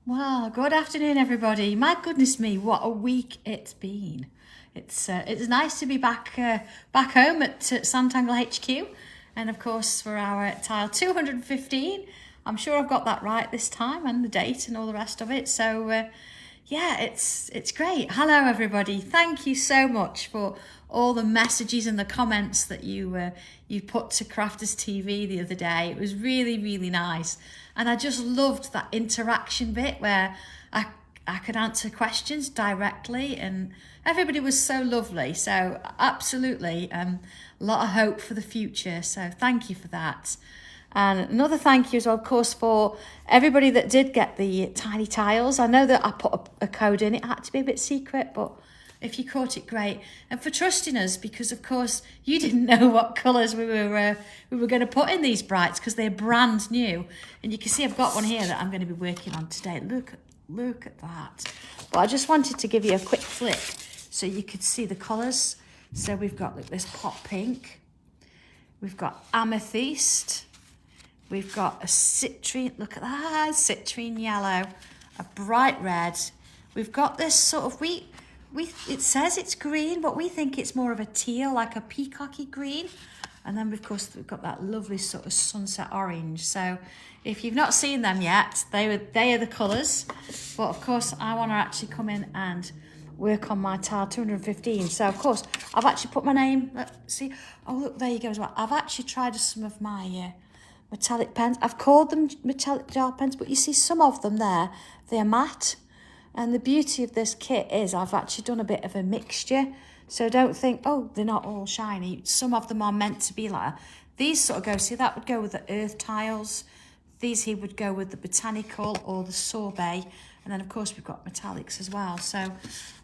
Well, good afternoon, everybody. My goodness me, what a week it's been. It's nice to be back home at Sanntangle HQ, and of course for our tile 215. I'm sure I've got that right this time, and the date and all the rest of it. So yeah, it's great. Hello, everybody. Thank you so much for all the messages and the comments that you put to Crafters TV the other day. It was really nice, and I just loved that interaction bit where I could answer questions directly, and everybody was so lovely. So absolutely, a lot of hope for the future. So thank you for that. And another thank you, of course, for everybody that did get the tiny tiles. I know that I put a code in. It had to be a bit secret, but if you caught it, great. And for trusting us, because of course you didn't know what colours we were going to put in these brights because they're brand new. And you can see I've got one here that I'm going to be working on today. Look at that. But I just wanted to give you a quick flick so you could see the colours. So we've got this pot pink. We've got amethyst. We've got a citrine, look at that, citrine yellow, a bright red. We've got this sort of, it says it's green, but we think it's more of a teal, like a peacocky green. And then, of course, we've got that lovely sort of sunset orange. So if you've not seen them yet, they are the colours. But of course, I want to actually come in and work on my tile 215. So of course, I've actually put my name, let's see. Oh, look, there you go as well. I've actually tried some of my metallic pens. I've called them metallic gel pens, but you see some of them there, they're matte. And the beauty of this kit is I've actually done a bit of a mixture. So don't think, oh, they're not all shiny. Some of them are meant to be like that. These sort of go, see, that would go with the earth tiles. These here would go with the botanical or the sorbet. And then, of course, we've got metallics as well. So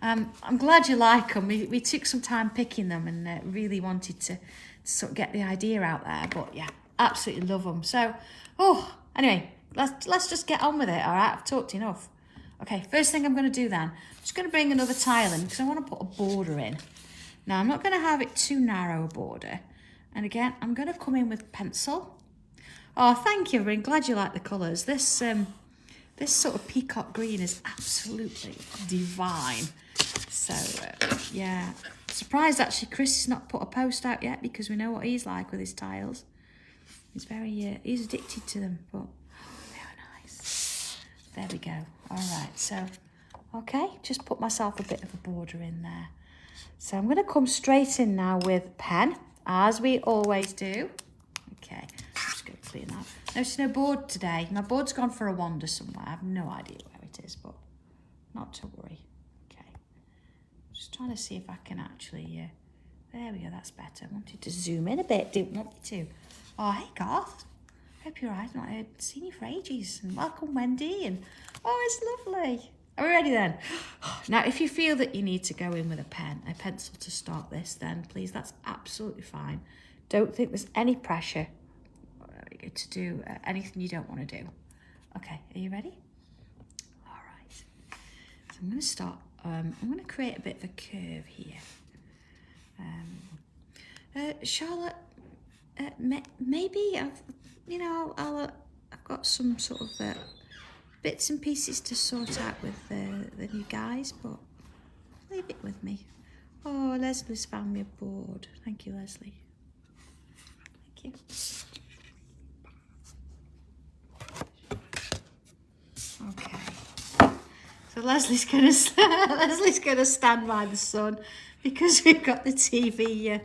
I'm glad you like them. We took some time picking them and really wanted to sort of get the idea out there. But yeah, absolutely love them. So, oh, anyway, let's just get on with it, all right? I've talked enough. Okay, first thing I'm going to do then, I'm just going to bring another tile in because I want to put a border in. Now, I'm not going to have it too narrow a border. And again, I'm going to come in with pencil. Oh, thank you, everyone. Glad you like the colours. This sort of peacock green is absolutely divine. So, yeah. Surprised, actually, Chris has not put a post out yet because we know what he's like with his tiles. He's he's addicted to them, but very nice. There we go. All right, so, okay, just put myself a bit of a border in there. So I'm going to come straight in now with pen, as we always do. Okay, I'm just going to clean that. Notice no board today. My board's gone for a wander somewhere. I have no idea where it is, but not to worry. Okay, just trying to see if I can actually, there we go, that's better. I wanted to zoom in a bit, didn't want me to. Oh, hey, Garth. Hope you're all right. I've not seen you for ages. And welcome, Wendy. And oh, it's lovely. Are we ready then? Now, if you feel that you need to go in with a pencil to start this, then please, that's absolutely fine. Don't think there's any pressure to do anything you don't want to do. Okay, are you ready? All right. So I'm going to start. I'm going to create a bit of a curve here. Charlotte, maybe I've got some sort of bits and pieces to sort out with the new guys, but leave it with me. Oh, Leslie's found me a board. Thank you, Leslie. Thank you. Okay. So Leslie's gonna stand by the sun because we've got the TV.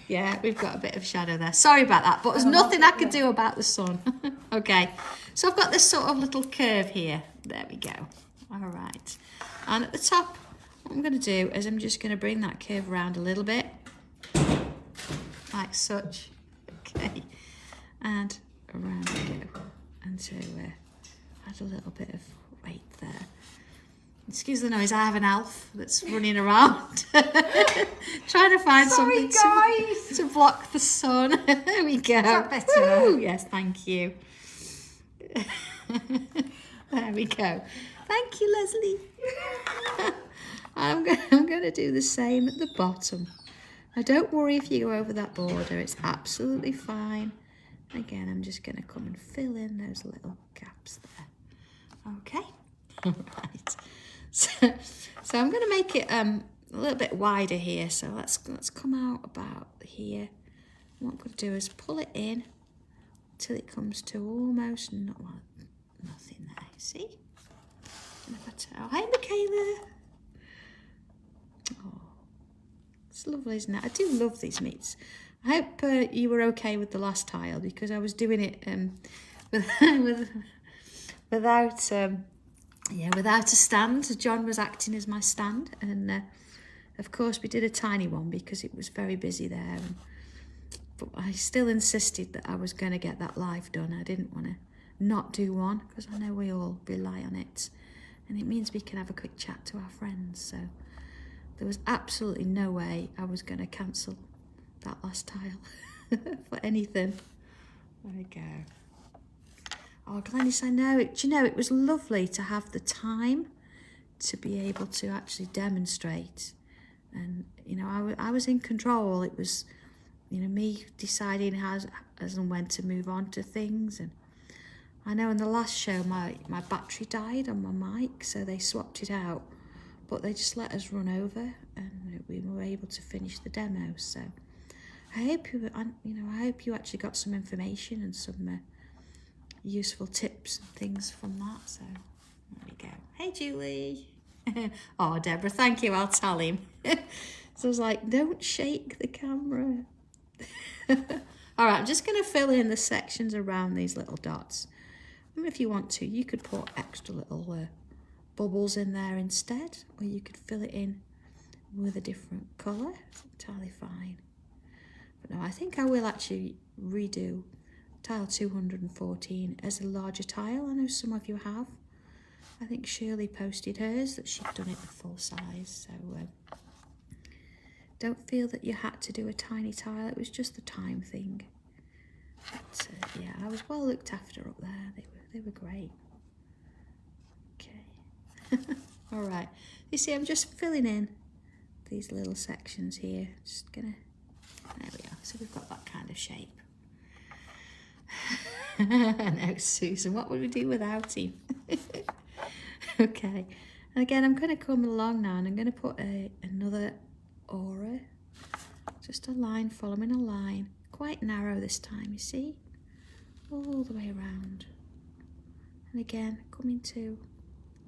Yeah, we've got a bit of shadow there. Sorry about that, but there's nothing I can do about the sun. Okay, so I've got this sort of little curve here. There we go. All right. And at the top, what I'm going to do is I'm just going to bring that curve around a little bit. Like such. Okay. And around we go. And so add a little bit of weight there. Excuse the noise, I have an elf that's running around trying to find something to block the sun. There we go. Is that better? Woo! Yes, thank you. There we go. Thank you, Leslie. I'm going to do the same at the bottom. Now, don't worry if you go over that border. It's absolutely fine. Again, I'm just going to come and fill in those little gaps there. Okay, right. So I'm going to make it a little bit wider here. So let's come out about here. What I'm going to do is pull it in till it comes to almost nothing there. See? Oh, hi, Michaela. Oh, it's lovely, isn't it? I do love these meats. I hope you were okay with the last tile, because I was doing it without a stand. John was acting as my stand, and of course we did a tiny one because it was very busy there. But I still insisted that I was going to get that live done. I didn't want to not do one, because I know we all rely on it, and it means we can have a quick chat to our friends. So there was absolutely no way I was going to cancel that last tile for anything. There we go. Oh, Glenys, I know it. Do you know, it was lovely to have the time to be able to actually demonstrate. And, you know, I was in control. It was, you know, me deciding as and when to move on to things. And I know in the last show, my battery died on my mic, so they swapped it out. But they just let us run over, and we were able to finish the demo. So I hope I hope you actually got some information and some useful tips and things from that. So there we go. Hey, Julie. Oh, Deborah, thank you. I'll tell him. So I was like, don't shake the camera. All right, I'm just going to fill in the sections around these little dots. And if you want to, you could put extra little bubbles in there instead, or you could fill it in with a different colour. It's entirely fine. But no, I think I will actually redo tile 214 as a larger tile. I know some of you have. I think Shirley posted hers that she'd done it the full size. So don't feel that you had to do a tiny tile. It was just the time thing. But yeah, I was well looked after up there. They were great. Okay. All right. You see, I'm just filling in these little sections here. Just gonna. There we are. So we've got that kind of shape. No, Susan, what would we do without him? Okay, and again, I'm going to come along now, and I'm going to put another aura, just a line following a line, quite narrow this time, you see, all the way around, and again, coming to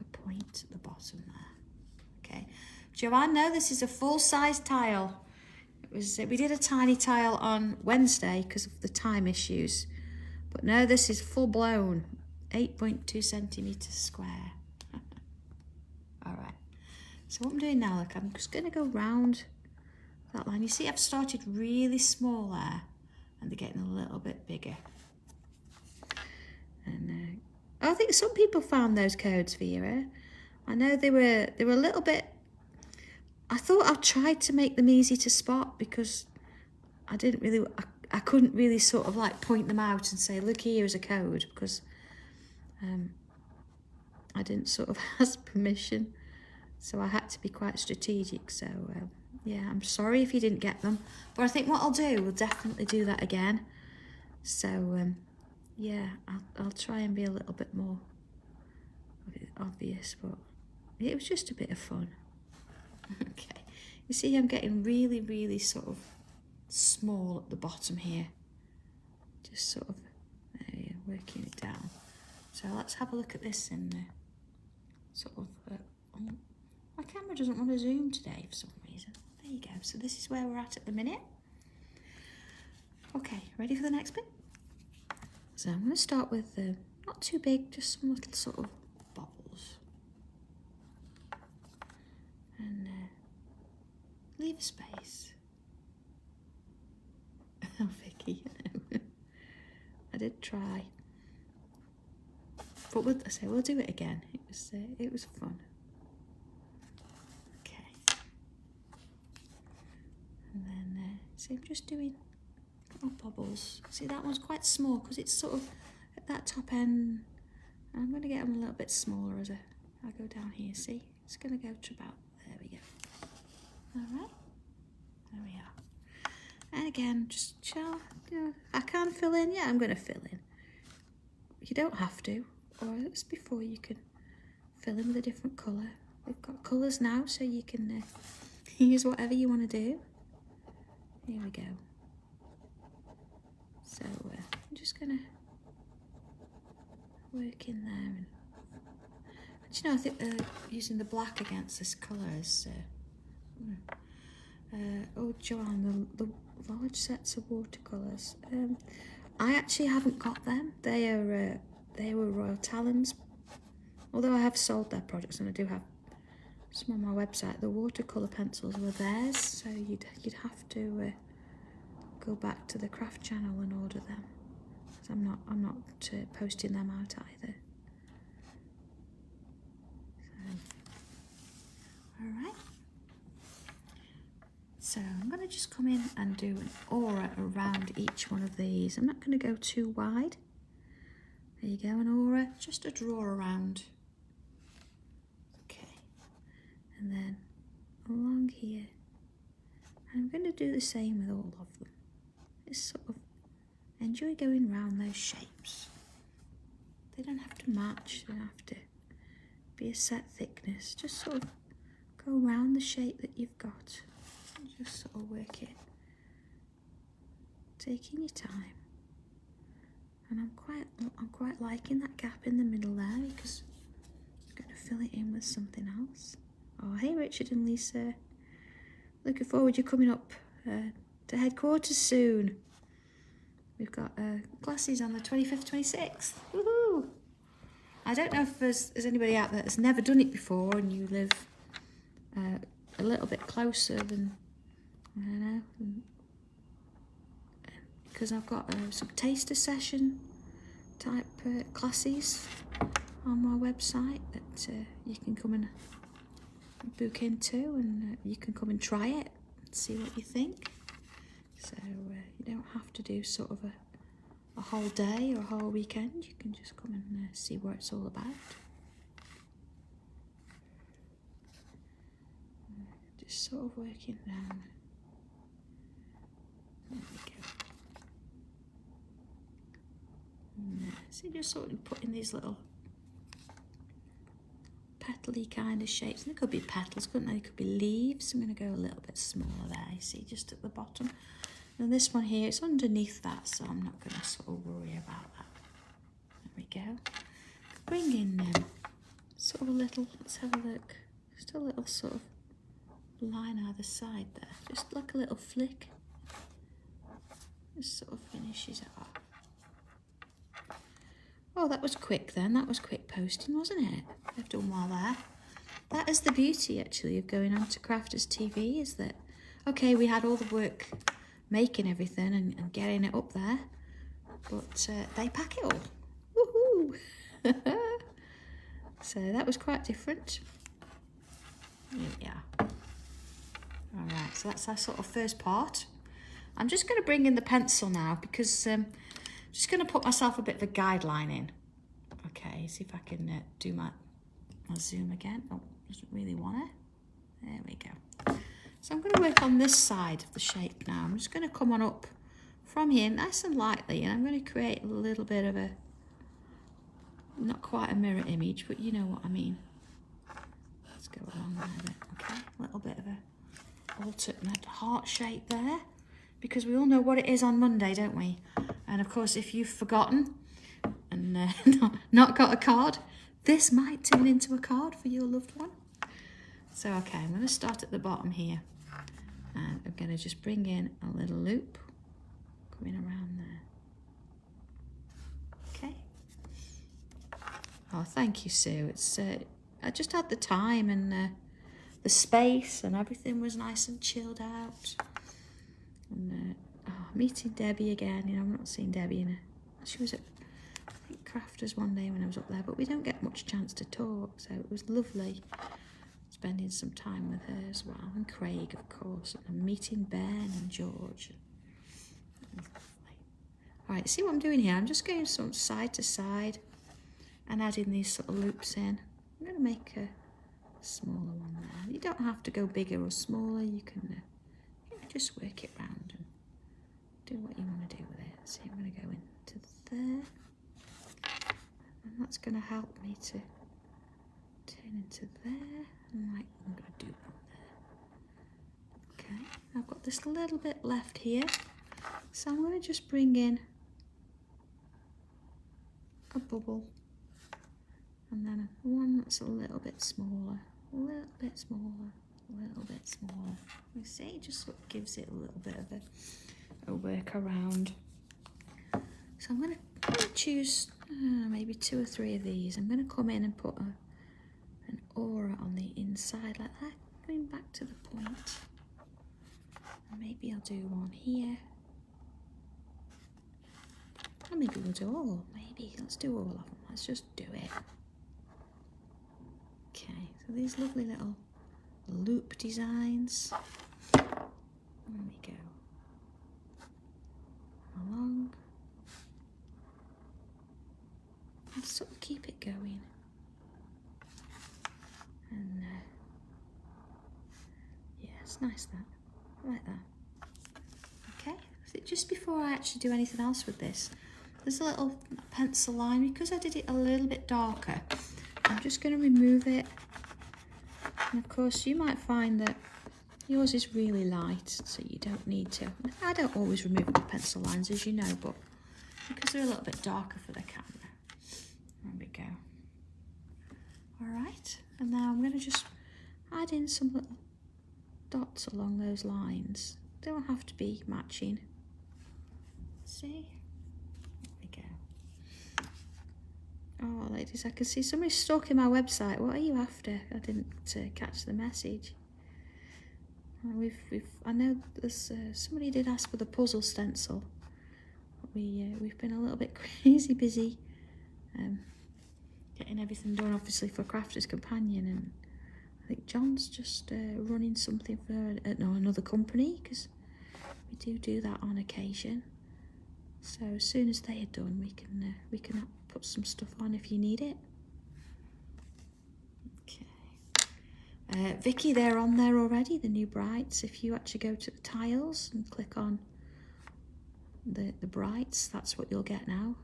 a point at the bottom there. Okay, Joanne, no, this is a full-size tile. We did a tiny tile on Wednesday because of the time issues. But no, this is full blown, 8.2 centimetres square. All right, so what I'm doing now, look, I'm just going to go round that line. You see, I've started really small there, and they're getting a little bit bigger. And I think some people found those codes, Vera. I know they were a little bit. I thought I tried to make them easy to spot, because I couldn't really sort of like point them out and say, look, here is a code, because I didn't sort of ask permission. So I had to be quite strategic. So yeah, I'm sorry if you didn't get them. But I think what I'll do, we'll definitely do that again. So yeah, I'll try and be a little bit more obvious, but it was just a bit of fun. Okay, you see I'm getting really, really sort of small at the bottom here. Just sort of, there you go, working it down. So let's have a look at this in sort of, my camera doesn't want to zoom today for some reason. There you go, so this is where we're at the minute. Okay, ready for the next bit? So I'm going to start with, not too big, just some little sort of bubbles. And leave a space. Oh, Vicky, I did try. But we'll do it again. It was fun. Okay. And then, see, I'm just doing little bubbles. See, that one's quite small because it's sort of at that top end. I'm going to get them a little bit smaller as I go down here. See, it's going to go to about, there we go. All right, there we are. And again, just I can't fill in. Yeah, I'm going to fill in. You don't have to, or it's before you can fill in with a different colour. We've got colours now, so you can use whatever you want to do. Here we go. So I'm just going to work in there. And actually, no, I think using the black against this colour is... oh, Joanne, the large sets of watercolours. I actually haven't got them. They were Royal Talons. Although I have sold their products, and I do have some on my website. The watercolour pencils were theirs, so you'd have to go back to the craft channel and order them. Because I'm not posting them out either. So, all right. So I'm going to just come in and do an aura around each one of these. I'm not going to go too wide. There you go, an aura, just a draw around. Okay, and then along here. And I'm going to do the same with all of them. Just sort of enjoy going around those shapes. They don't have to match, they don't have to be a set thickness. Just sort of go around the shape that you've got. Just sort of work it, taking your time. And I'm quite liking that gap in the middle there, because I'm going to fill it in with something else. Oh, hey Richard and Lisa, looking forward to you coming up to headquarters soon. We've got classes on the 25th, 26th. Woohoo! I don't know if there's anybody out there that's never done it before and you live a little bit closer than, I don't know, because I've got some taster session type classes on my website that you can come and book into, and you can come and try it and see what you think. So you don't have to do sort of a whole day or a whole weekend. You can just come and see what it's all about. Just sort of working down. There we go. So just sort of putting these little petally kind of shapes. And they could be petals, couldn't they? They could be leaves. I'm going to go a little bit smaller there, you see, just at the bottom. And this one here, it's underneath that, so I'm not going to sort of worry about that. There we go. Bring in sort of a little, let's have a look, just a little sort of line either side there. Just like a little flick. Just sort of finishes it off. Oh, that was quick then. That was quick posting, wasn't it? I've done well there. That is the beauty, actually, of going on to Crafters TV, is that, okay, we had all the work making everything and getting it up there, but they pack it all. Woohoo! So that was quite different. Here we are. All right, so that's our sort of first part. I'm just going to bring in the pencil now, because I'm just going to put myself a bit of a guideline in. Okay, see if I can do my zoom again. Oh, doesn't really want it. There we go. So I'm going to work on this side of the shape now. I'm just going to come on up from here nice and lightly, and I'm going to create a little bit of a, not quite a mirror image, but you know what I mean. Let's go along there a bit, okay? A little bit of a alternate heart shape there, because we all know what it is on Monday, don't we? And of course, if you've forgotten and not got a card, this might turn into a card for your loved one. So, okay, I'm going to start at the bottom here. And I'm going to just bring in a little loop coming around there. Okay. Oh, thank you, Sue. It's I just had the time and the space, and everything was nice and chilled out. And meeting Debbie again. You know, I'm not seeing Debbie in she was at, I think, Crafters one day when I was up there, but we don't get much chance to talk, so it was lovely spending some time with her as well, and Craig, of course, and meeting Ben and George. All right, see what I'm doing here? I'm just going from side to side and adding these sort of loops in. I'm going to make a smaller one there. You don't have to go bigger or smaller. You can just work it round and do what you want to do with it. See, I'm going to go into there, and that's going to help me to into there. I'm going to do one there. Okay, I've got this little bit left here. So I'm going to just bring in a bubble. And then one that's a little bit smaller, a little bit smaller, a little bit smaller. You see, it just sort of gives it a little bit of a workaround. So I'm going to choose maybe 2 or 3 of these. I'm going to come in and put an aura on the inside like that, going back to the point. And maybe I'll do one here. And maybe we'll do all. Maybe let's do all of them. Let's just do it. Okay, so these lovely little loop designs. There we go. Along. And sort of keep it going. And yeah, it's nice that. I like that. Okay, just before I actually do anything else with this, there's a little pencil line. Because I did it a little bit darker, I'm just going to remove it. And of course you might find that yours is really light, so you don't need to. I don't always remove the pencil lines, as you know, but because they're a little bit darker for the camera. There we go. Alright, and now I'm going to just add in some little dots along those lines. They don't have to be matching. See? There we go. Oh, ladies, I can see somebody stalking my website. What are you after? I didn't catch the message. I know there's somebody did ask for the puzzle stencil. We've been a little bit crazy busy getting everything done, obviously, for Crafter's Companion, and I think John's just running something for another company, because we do that on occasion. So as soon as they are done, we can put some stuff on if you need it. Okay. Vicky, they're on there already, the new brights. If you actually go to the tiles and click on the brights, that's what you'll get now.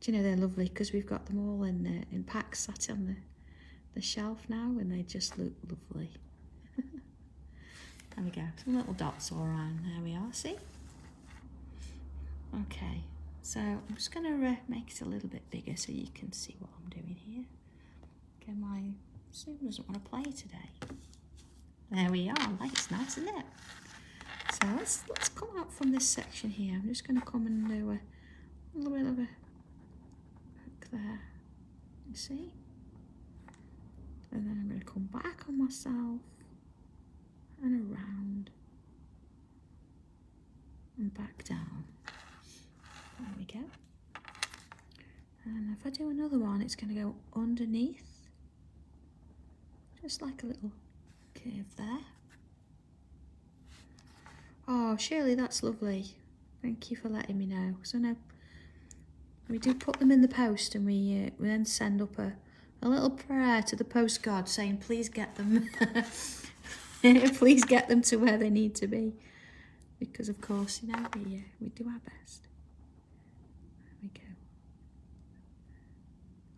Do you know, they're lovely because we've got them all in packs sat on the shelf now, and they just look lovely. There we go, some little dots all around. There we are, see? Okay, so I'm just going to make it a little bit bigger so you can see what I'm doing here. Okay, my Zoom doesn't want to play today. There we are, it's nice, isn't it? So let's come out from this section here. I'm just going to come and do a little bit of a hook there, you see? And then I'm going to come back on myself and around and back down. There we go. And if I do another one, it's going to go underneath, just like a little curve there. Oh, Shirley, that's lovely. Thank you for letting me know. So now we do put them in the post, and we then send up a little prayer to the post god saying, please get them, please get them to where they need to be. Because of course, you know, we do our best. There we go.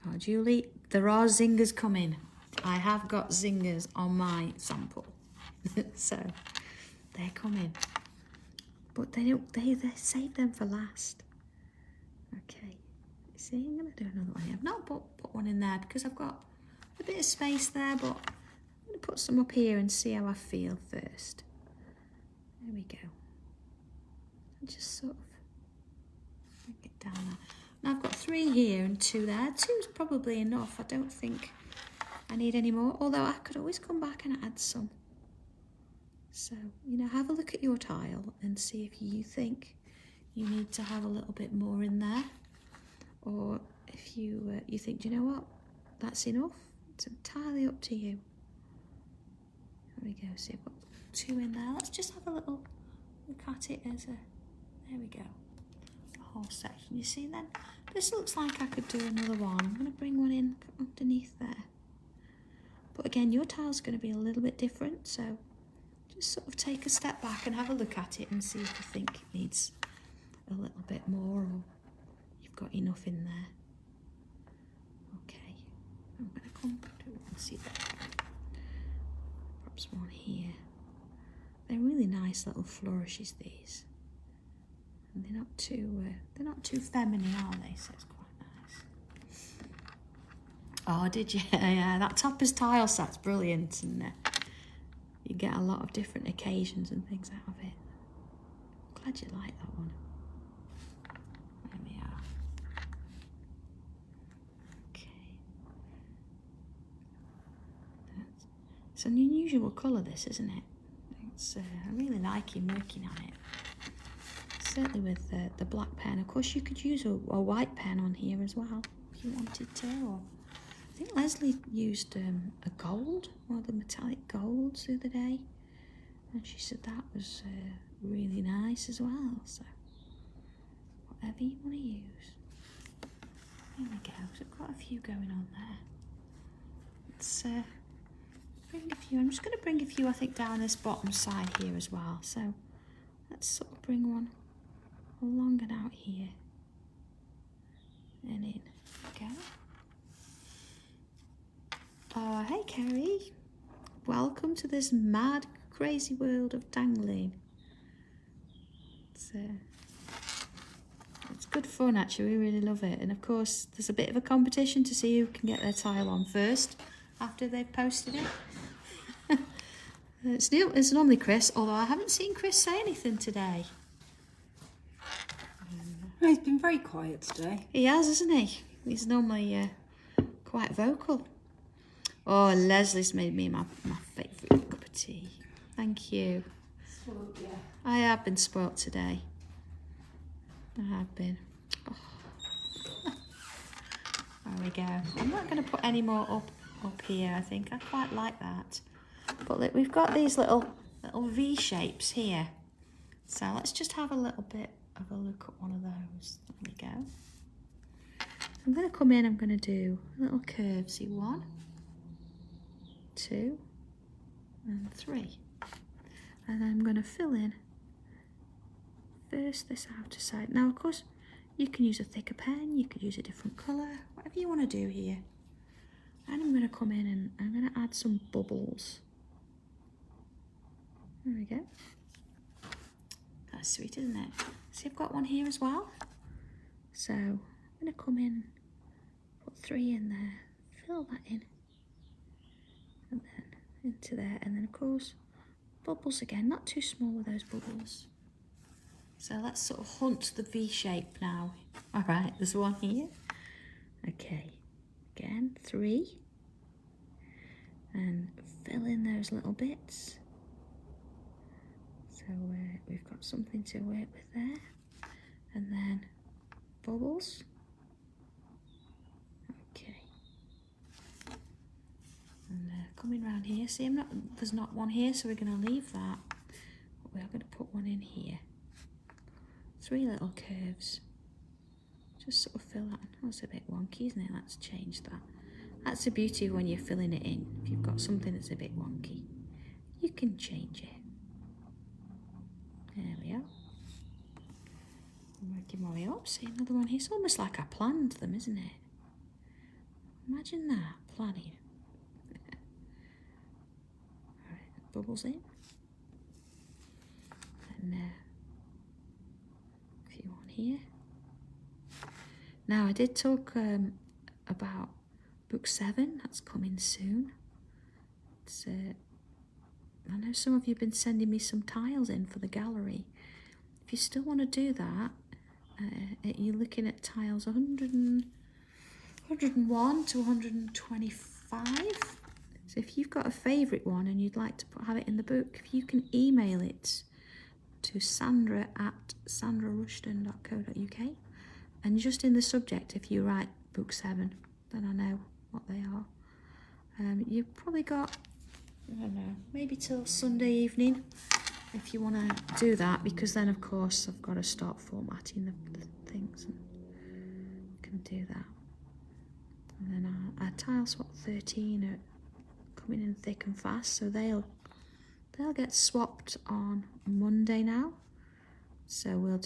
Oh, Julie, there are zingers coming. I have got zingers on my sample. So they're coming. But they save them for last. Okay. See, I'm going to do another one here. I've not put one in there because I've got a bit of space there, but I'm going to put some up here and see how I feel first. There we go. And just sort of bring it down there. Now I've got 3 here and 2 there. 2 is probably enough. I don't think I need any more, although I could always come back and add some. So, you know, have a look at your tile and see if you think you need to have a little bit more in there. Or if you think, do you know what, that's enough. It's entirely up to you. There we go. See, I've got 2 in there. Let's just have a little look at it as a, there we go, a whole section. You see then? This looks like I could do another one. I'm going to bring one in underneath there. But again, your tile's going to be a little bit different, so just sort of take a step back and have a look at it and see if you think it needs a little bit more, or you've got enough in there. I'm going to come to one, see that. Perhaps one here. They're really nice little flourishes, these. And they're not too feminine, are they? So it's quite nice. Oh, did you? Yeah, that Topper's tile set's brilliant, and you get a lot of different occasions and things out of it. Glad you like that one. There we are. Okay. It's an unusual colour, this, isn't it? I really like him working on it. Certainly with the black pen. Of course, you could use a white pen on here as well if you wanted to. Or I think Leslie used a gold, one of the metallic golds the other day, and she said that was really nice as well. So whatever you want to use. There we go. So quite a few going on there. Let's bring a few. I'm just going to bring a few, I think, down this bottom side here as well. So let's sort of bring one along and out here and in. Go. Oh, hey Kerry. Welcome to this mad, crazy world of tangling. It's good fun, actually. We really love it. And of course, there's a bit of a competition to see who can get their tile on first after they've posted it. It's normally Chris, although I haven't seen Chris say anything today. He's been very quiet today. He has, hasn't he? He's normally quite vocal. Oh, Leslie's made me my favourite cup of tea. Thank you. Spoiled, yeah. I have been spoilt today. I have been. Oh. There we go. I'm not going to put any more up here, I think. I quite like that. But look, we've got these little V shapes here. So let's just have a little bit of a look at one of those. There we go. I'm going to come in, I'm going to do a little curvesy 1, 2, and 3. And then I'm going to fill in first this outer side. Now, of course, you can use a thicker pen, you could use a different colour, whatever you want to do here. And I'm going to come in and I'm going to add some bubbles. There we go. That's sweet, isn't it? See, I've got one here as well. So I'm going to come in, put 3 in there, fill that in, and then into there. And then, of course, bubbles again, not too small with those bubbles. So let's sort of hunt the V shape now. All right, there's one here. Okay, again, 3. And fill in those little bits. So we've got something to work with there. And then bubbles. Okay. And coming around here. See, there's not one here, so we're going to leave that. But we are going to put one in here. 3 little curves. Just sort of fill that in. Oh, it's a bit wonky, isn't it? Let's change that. That's the beauty when you're filling it in. If you've got something that's a bit wonky, you can change it. There we are. I'm working my way up. See another one here. It's almost like I planned them, isn't it? Imagine that, planning. Alright, bubbles in. And a few on here. Now, I did talk about book 7. That's coming soon. It's I know some of you have been sending me some tiles in for the gallery. If you still want to do that, you're looking at tiles 101 to 125. So if you've got a favourite one and you'd like to have it in the book, if you can email it to sandra@sandrarushton.co.uk, and just in the subject, if you write book 7, then I know what they are. You've probably got, I don't know, maybe till Sunday evening if you want to do that, because then of course I've got to start formatting the things and can do that. And then our tile swap 13 are coming in thick and fast, so they'll get swapped on Monday now. So we'll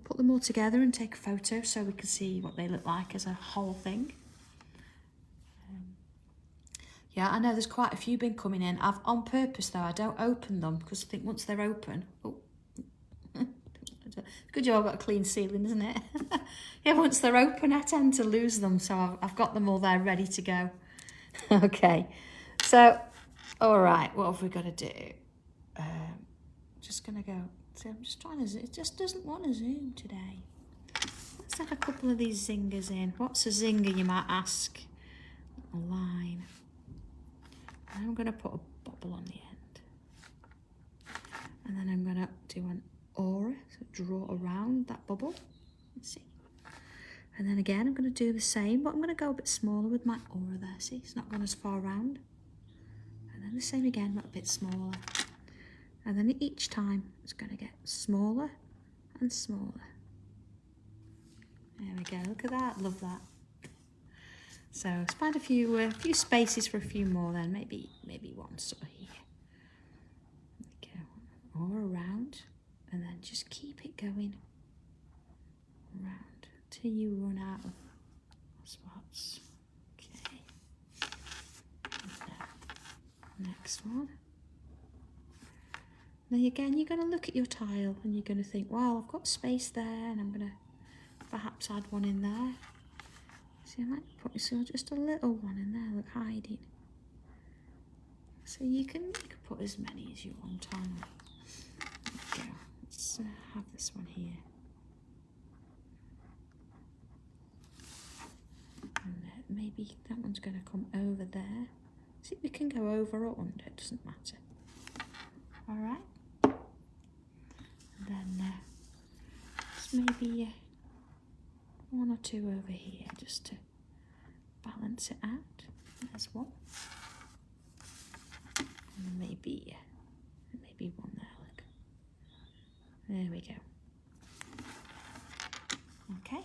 put them all together and take a photo so we can see what they look like as a whole thing. Yeah, I know there's quite a few been coming in. I've on purpose though, I don't open them because I think once they're open, oh, good job I've got a clean ceiling, isn't it? Yeah, once they're open, I tend to lose them, so I've got them all there ready to go. Okay, so all right, what have we got to do? Just gonna go. See, I'm just trying to. It just doesn't want to zoom today. Let's have a couple of these zingers in. What's a zinger, you might ask? A line. I'm going to put a bobble on the end. And then I'm going to do an aura, so draw around that bubble. Let's see. And then again, I'm going to do the same, but I'm going to go a bit smaller with my aura there. See, it's not going as far around. And then the same again, but a bit smaller. And then each time, it's going to get smaller and smaller. There we go, look at that, love that. So let's find a few spaces for a few more then, maybe one sort of here. There we go, all around, and then just keep it going around till you run out of spots. Okay. Next one. Now again, you're going to look at your tile and you're going to think, well, I've got space there, and I'm going to perhaps add one in there. See, I might put just a little one in there, look, hiding. So you can put as many as you want on. There we go. Let's have this one here. And maybe that one's going to come over there. See, we can go over or under, it doesn't matter. All right. And then just maybe one or two over here just to balance it out. There's one. And maybe one there, look. There we go. Okay.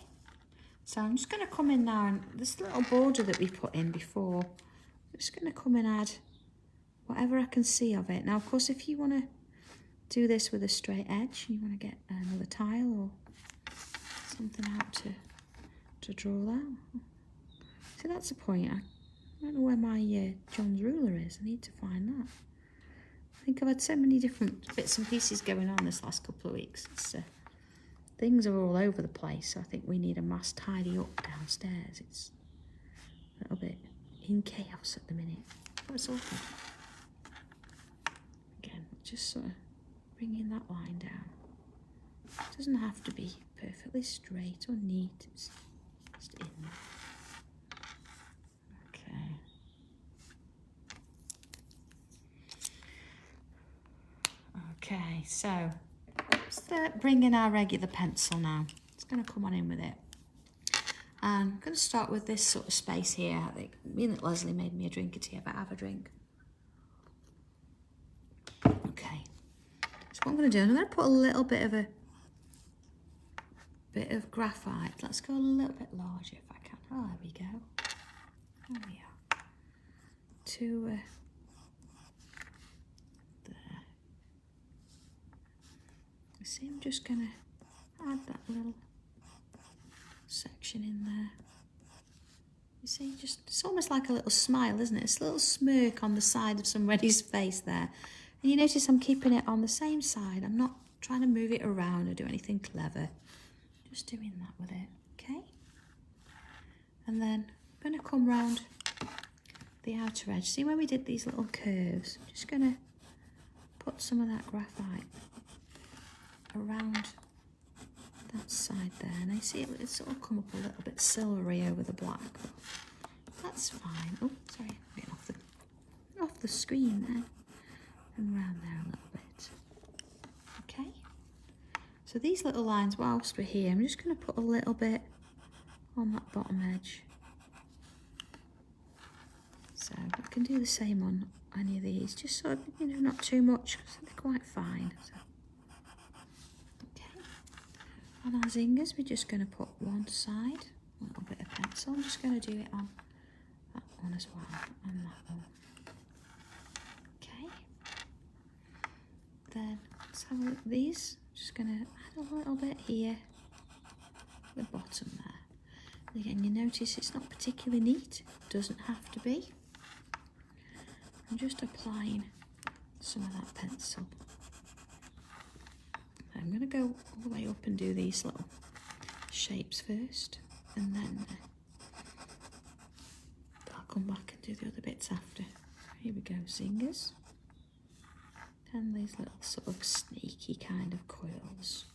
So I'm just going to come in now, and this little border that we put in before, I'm just going to come and add whatever I can see of it. Now, of course, if you want to do this with a straight edge, you want to get another tile or something out to draw that. See, that's the point. I don't know where my John's ruler is. I need to find that. I think I've had so many different bits and pieces going on this last couple of weeks. Things are all over the place, so I think we need a mass tidy up downstairs. It's a little bit in chaos at the minute, but it's all good. Again, just sort of bringing that line down. It doesn't have to be perfectly straight or neat. It's just in there. Okay. Okay, so let's bring in our regular pencil now. It's going to come on in with it. And I'm going to start with this sort of space here. I think me and Leslie made me a drink of tea, but have a drink. Okay. So what I'm going to do, I'm going to put a little bit of graphite. Let's go a little bit larger if I can. Oh, there we go. There we are. There. You see, I'm just going to add that little section in there. You see, it's almost like a little smile, isn't it? It's a little smirk on the side of somebody's face there. And you notice I'm keeping it on the same side. I'm not trying to move it around or do anything clever. Just doing that with it, okay? And then I'm going to come round the outer edge. See, when we did these little curves, I'm just going to put some of that graphite around that side there. And I see it sort of come up a little bit silvery over the black, but that's fine. Oh, sorry, I'm getting off the screen there. And around there a little bit. Okay. So these little lines, whilst we're here, I'm just going to put a little bit on that bottom edge. So I can do the same on any of these, just sort of, you know, not too much, because they're quite fine. So. Okay. On our zingers, we're just going to put one side, a little bit of pencil. I'm just going to do it on that one as well, and that one. Okay. Then let's have a look at these. Just going to add a little bit here at the bottom there. And again, you notice it's not particularly neat. It doesn't have to be. I'm just applying some of that pencil. I'm going to go all the way up and do these little shapes first, and then I'll come back and do the other bits after. Here we go, zingers. And these little sort of snaky kind of coils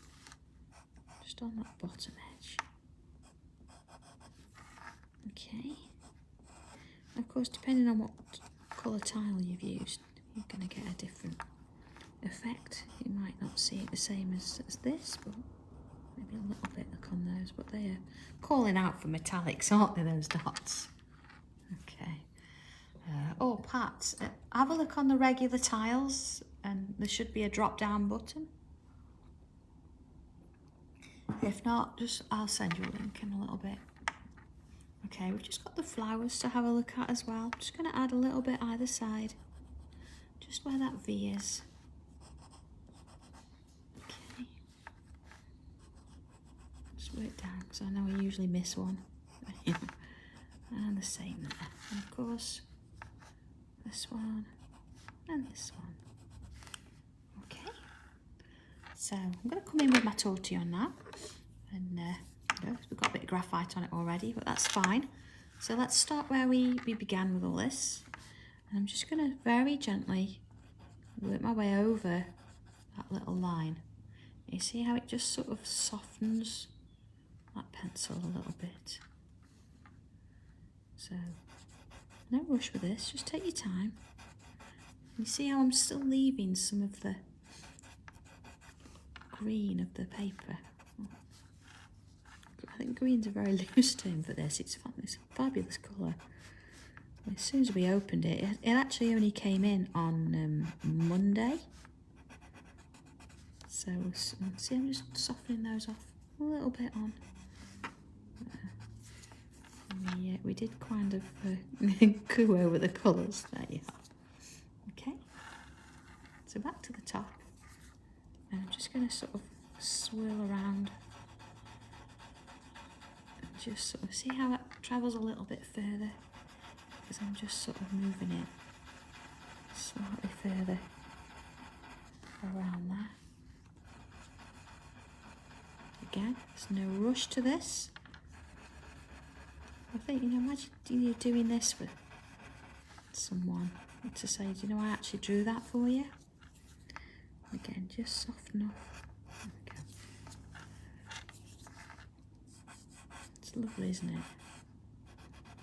just on that bottom edge. Okay. Of course, depending on what colour tile you've used, you're going to get a different effect. You might not see it the same as this, but maybe a little bit look on those. But they are calling out for metallics, aren't they, those dots? Okay. Oh, Pat, have a look on the regular tiles, and there should be a drop-down button. If not, I'll send you a link in a little bit. Okay, we've just got the flowers to have a look at as well. I'm just going to add a little bit either side, just where that V is. Okay. Just work down, because I know I usually miss one. And the same there. And of course, this one and this one. Okay. So I'm going to come in with my tortillon now. And we've got a bit of graphite on it already, but that's fine. So let's start where we began with all this. And I'm just going to very gently work my way over that little line. You see how it just sort of softens that pencil a little bit. So no rush with this, just take your time. You see how I'm still leaving some of the green of the paper. I think green's a very loose term for this. It's fun. It's a fabulous colour. As soon as we opened it, it actually only came in on Monday. So see, I'm just softening those off a little bit on. We did kind of coo over the colours. There you are. Okay. So back to the top. And I'm just going to sort of swirl around. Just sort of see how it travels a little bit further, because I'm just sort of moving it slightly further around there. Again, there's no rush to this. I think, imagine you're doing this with someone to say, do you know, I actually drew that for you. Again, just soften off. There we go. It's lovely, isn't it?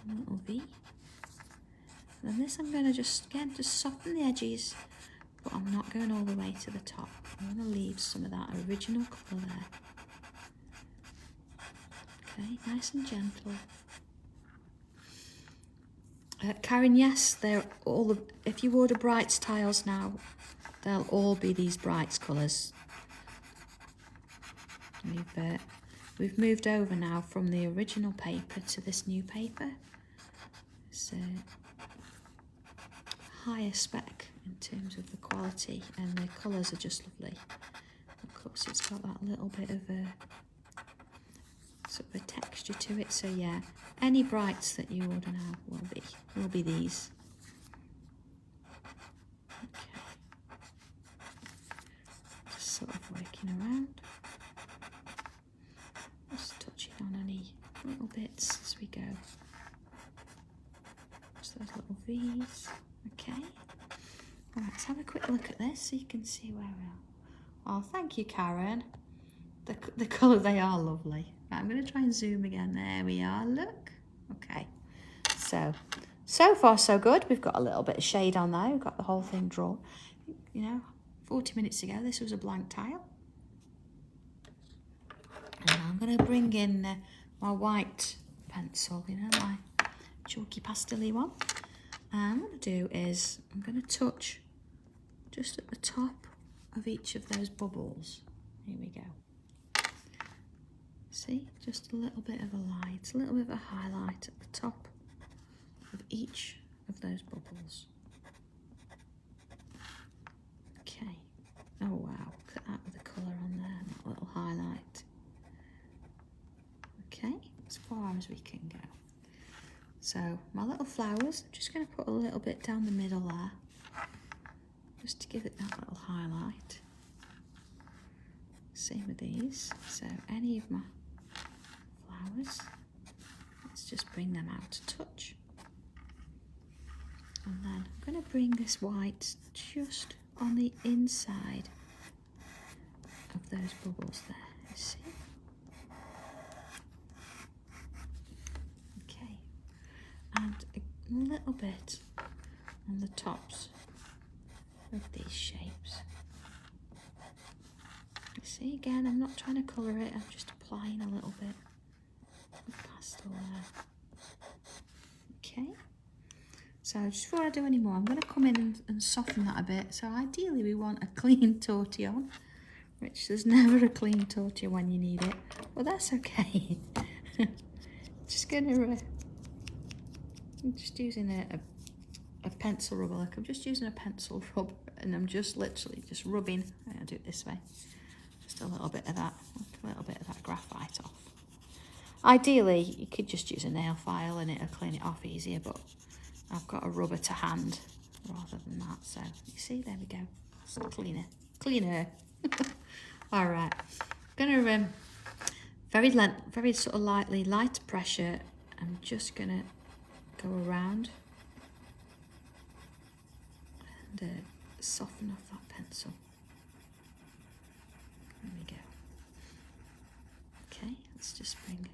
A little V. And then this I'm going to just soften the edges, but I'm not going all the way to the top. I'm going to leave some of that original colour there. Okay, nice and gentle. Karen, yes, they're all. If you order Brights tiles now, they'll all be these Brights colours. We've moved over now from the original paper to this new paper. It's higher spec in terms of the quality, and the colours are just lovely. Of course, it's got that little bit of a sort of a texture to it. So yeah, any Brights that you order now will be these. Okay. Just sort of working around. Just touching on any little bits as we go. Just those little V's. Okay. All right, let's have a quick look at this so you can see where we are. Oh, thank you, Karen. The colour, they are lovely. Right, I'm going to try and zoom again. There we are, look. Okay. So far so good. We've got a little bit of shade on there. We've got the whole thing drawn. 40 minutes ago, this was a blank tile. And I'm going to bring in my white pencil, my chalky pastel-y one. And what I'm going to do is I'm going to touch just at the top of each of those bubbles. Here we go. See, just a little bit of a light, a little bit of a highlight at the top of each of those bubbles. Okay. Oh wow, look at that with the colour on there and that little highlight. Okay, as far as we can go. So my little flowers, I'm just going to put a little bit down the middle there, just to give it that little highlight. Same with these. So any of my flowers, let's just bring them out a touch. And then I'm going to bring this white just on the inside of those bubbles there, you see? Okay, and a little bit on the tops of these shapes. You see, again, I'm not trying to colour it, I'm just applying a little bit of pastel there. Okay, so just before I do any more, I'm going to come in and soften that a bit. So ideally we want a clean tortillon, which there's never a clean tortilla when you need it, but that's okay. Just gonna, I'm just using a pencil rubber, like I'm just using a pencil rubber, and I'm just literally just rubbing, I'll do it this way, just a little bit of that graphite off. Ideally, you could just use a nail file and it'll clean it off easier, but I've got a rubber to hand rather than that, so you see, there we go, it's cleaner. All right, I'm gonna very sort of light pressure. I'm just gonna go around and soften off that pencil. There we go. Okay, let's just bring it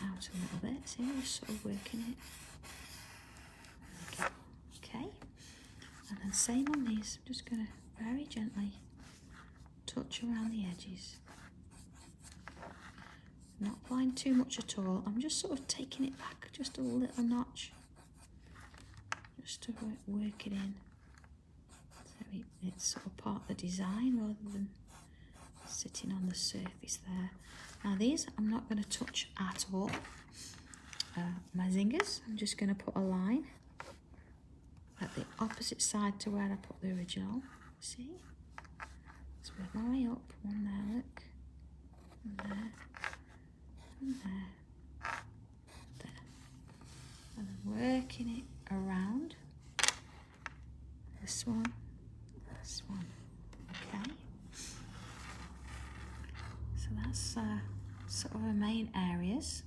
out a little bit. See, we're sort of working it. There we go. Okay, and then same on these. I'm just gonna very gently touch around the edges. Not applying too much at all. I'm just sort of taking it back just a little notch, just to work it in. So it's sort of part of the design rather than sitting on the surface there. Now these I'm not going to touch at all. My zingers, I'm just going to put a line at the opposite side to where I put the original. See? Let's work my way up. One there, look. And there. And there. There. And then working it around. This one. This one. Okay. So that's sort of our main areas.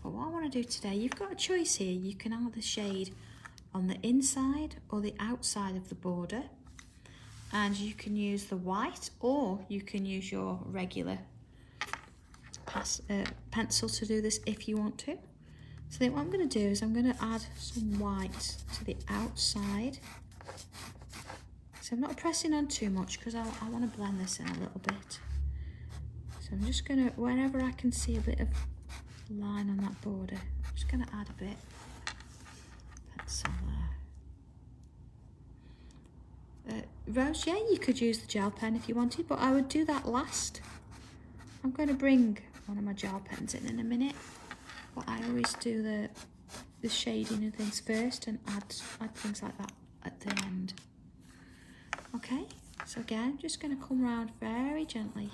But what I want to do today, you've got a choice here. You can either shade on the inside or the outside of the border. And you can use the white, or you can use your regular pencil to do this if you want to. So then what I'm going to do is I'm going to add some white to the outside. So I'm not pressing on too much because I want to blend this in a little bit. So I'm just going to, wherever I can see a bit of line on that border, I'm just going to add a bit of pencil there. Rose, yeah, you could use the gel pen if you wanted, but I would do that last. I'm going to bring one of my gel pens in a minute, but I always do the shading and things first and add things like that at the end. Okay, so again, just going to come around very gently,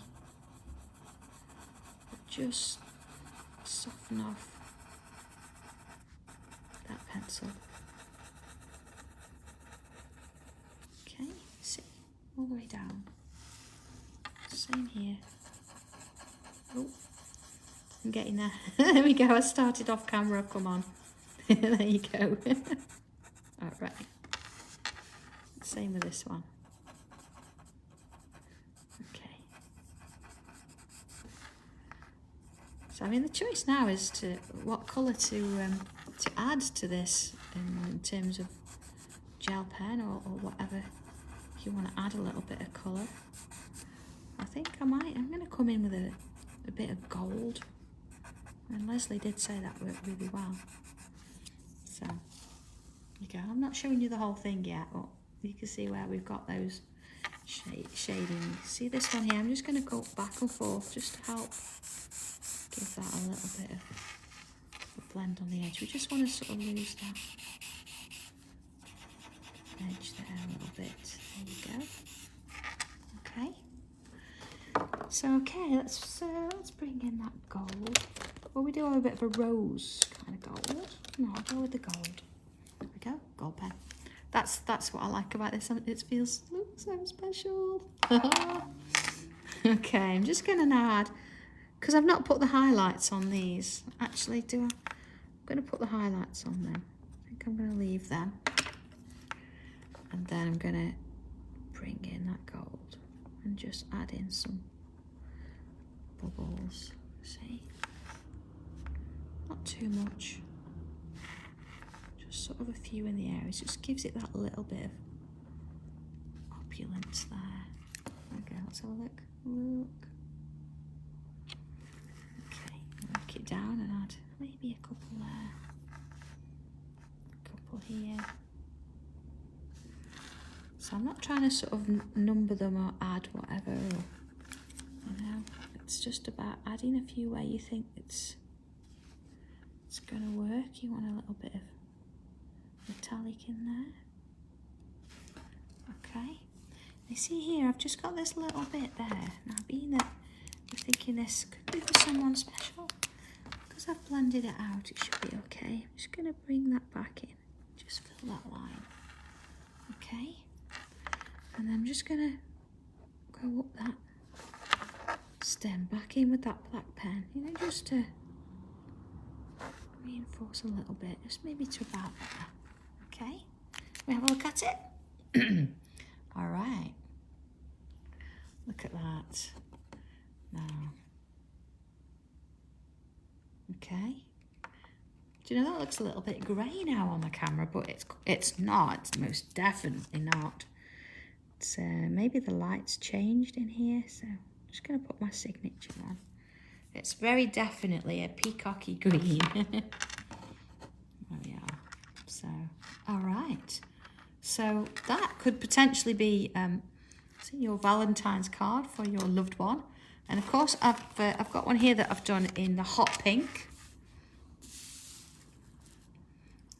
just soften off that pencil. Okay, see, all the way down. Same here. Oh, I'm getting there. There we go, I started off camera, come on. There you go. All right. Same with this one. Okay. So I mean, the choice now is to what colour to add to this in terms of gel pen or whatever. If you want to add a little bit of colour, I think I'm going to come in with a bit of gold. And Leslie did say that worked really well. So, there you go. I'm not showing you the whole thing yet, but you can see where we've got those shading. See this one here? I'm just going to go back and forth just to help give that a little bit of a blend on the edge. We just want to sort of lose that edge there a little bit. There you go. Okay. So let's bring in that gold. Well, we do have a bit of a rose kind of gold. No, I'll go with the gold. There we go, gold pen. That's what I like about this. It feels so special. Okay, I'm just going to now add, because I've not put the highlights on these. Actually, I'm going to put the highlights on them. I think I'm going to leave them. And then I'm going to bring in that gold and just add in some bubbles. See? Not too much. Just sort of a few in the areas. Just gives it that little bit of opulence there. Okay, let's have a look. Look. Okay, work it down and add maybe a couple there. A couple here. So I'm not trying to sort of number them or add whatever, or, you know, it's just about adding a few where you think it's going to work. You want a little bit of metallic in there. Okay. You see here, I've just got this little bit there. Now, being that you're thinking this could be for someone special, because I've blended it out, it should be okay. I'm just going to bring that back in. Just fill that line. Okay. And I'm just going to go up that stem back in with that black pen, you know, just to reinforce a little bit, just maybe to about there. Okay, we have a look at it. All right, look at that. Now, okay. Do you know that looks a little bit grey now on the camera, but it's not. It's most definitely not. It's maybe the light's changed in here, so I'm just going to put my signature on. It's very definitely a peacocky green. There we are. So, all right. So that could potentially be your Valentine's card for your loved one. And of course, I've got one here that I've done in the hot pink.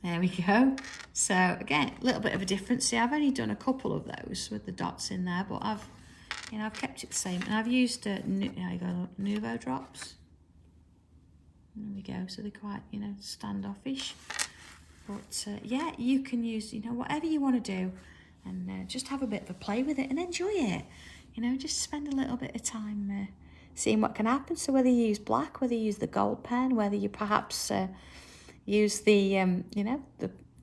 There we go. So again, a little bit of a difference. See, I've only done a couple of those with the dots in there, but I've kept it the same. And I've used Nouveau drops. There we go. So they're quite, standoffish. But yeah, you can use, whatever you want to do, and just have a bit of a play with it and enjoy it. Just spend a little bit of time seeing what can happen. So whether you use black, whether you use the gold pen, whether you perhaps use the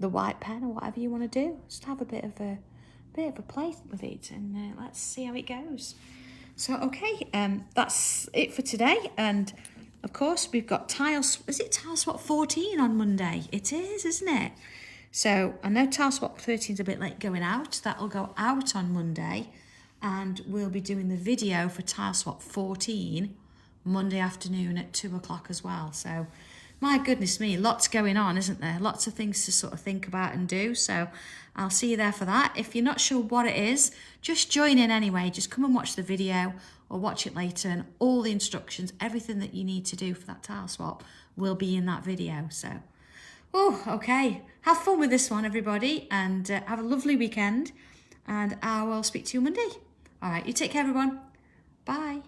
the white pen or whatever you want to do, just have a bit of a play with it, and let's see how it goes. So okay, that's it for today, and of course we've got Tile Swap 14 on Monday? It is, isn't it? So I know Tile Swap 13 is a bit late going out. That'll go out on Monday, and we'll be doing the video for Tile Swap 14 Monday afternoon at 2 o'clock as well. So my goodness me, lots going on, isn't there? Lots of things to sort of think about and do. So I'll see you there for that. If you're not sure what it is, just join in anyway. Just come and watch the video or watch it later, and all the instructions, everything that you need to do for that tile swap will be in that video. So, okay. Have fun with this one, everybody, and have a lovely weekend. And I will speak to you Monday. All right, you take care, everyone. Bye.